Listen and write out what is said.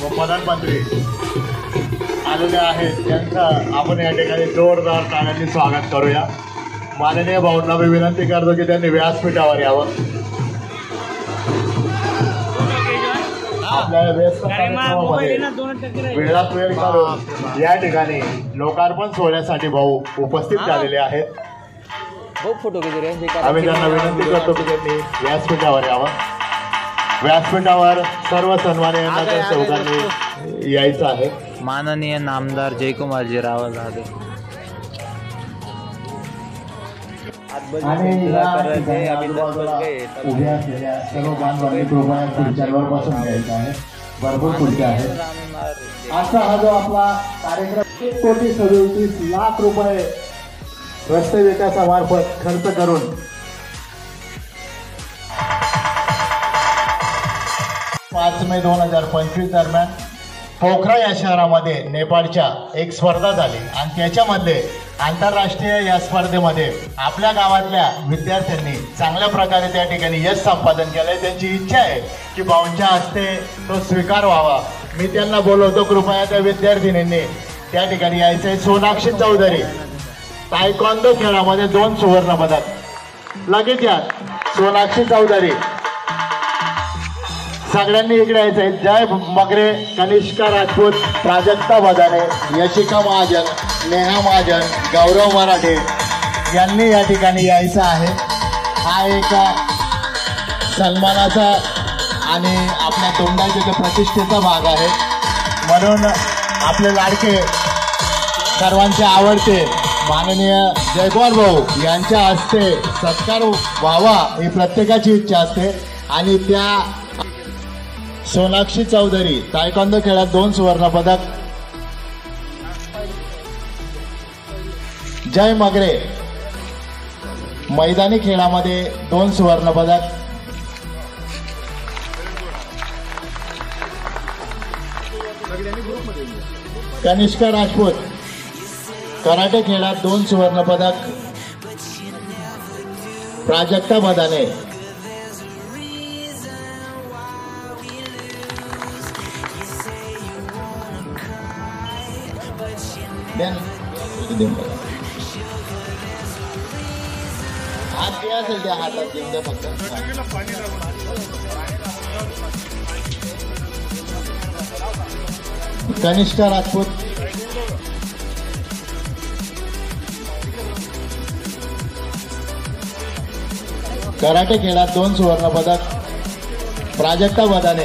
व प्रधानमंत्री आलेले आहेत त्यांचं आपण या ठिकाणी जोरदार टाळ्यांनी स्वागत करूया। माननीय भाऊंना मी विनंती करतो की त्यांनी व्यासपीठावर यावं। आपल्या व्यस्त कार्यक्रमामध्ये वेळात वेळ काढून या ठिकाणी लोकार्पण सोहळ्यासाठी भाऊ उपस्थित झालेले आहेत। आम्ही त्यांना विनंती करतो की त्यांनी व्यासपीठावर यावं। व्यासपीठावर सर्व सन्माननीय नगरसेवकांनी यायचं आहे। माननीय नामदार जयकुमारजी रावल झाले आणि उभ्या असलेल्या सर्व बांधवांनी कृपया खुर्च्यांवर बसून घ्यायचं आहे। भरपूर खुर्च्या आहेत। आजचा हा जो आपला कार्यक्रम 1,37,00,000 रुपये रस्ते विकासामार्फत खर्च करून 5 मे 2025 दरम्यान पोखरा या शहरामध्ये नेपाळच्या एक स्पर्धा झाली आणि त्याच्यामध्ये आंतरराष्ट्रीय या स्पर्धेमध्ये आपल्या गावातल्या विद्यार्थ्यांनी चांगल्या प्रकारे त्या ठिकाणी यश संपादन केलंय। त्यांची इच्छा आहे की भाऊंच्या हस्ते तो स्वीकार व्हावा। मी त्यांना बोलवतो कृपया त्या विद्यार्थिनींनी त्या ठिकाणी यायचंय। सोनाक्षी चौधरी तायक्वांदो खेळामध्ये 2 सुवर्ण पदक लगेच या। सोनाक्षी चौधरी सगळ्यांनी इकडे यायचंय। जय मगरे, कनिष्का राजपूत, प्राजक्ता बदाने, यशिका महाजन, नेहा महाजन, गौरव मराठे यांनी या ठिकाणी यायचं आहे। हा एक सन्मानाचा आणि आपल्या तोंडाच्या प्रतिष्ठेचा भाग आहे। म्हणून आपले लाडके सर्वांचे आवडते माननीय जयकुमार भाऊ यांच्या हस्ते सत्कार व्हावा ही प्रत्येकाची इच्छा असते। आणि त्या सोनाक्षी चौधरी तायक्वांदो खेळात 2 सुवर्ण पदक, जय मगरे मैदानी खेळामध्ये 2 सुवर्ण पदक, कनिष्का राजपूत कराटे खेळात 2 सुवर्ण पदक, प्राजक्ता बदाने हात ते असेल त्या हातात घेऊन द्या फक्त। कनिष्का राजपूत कराटे खेळात 2 सुवर्ण पदक, प्राजक्ता बदाने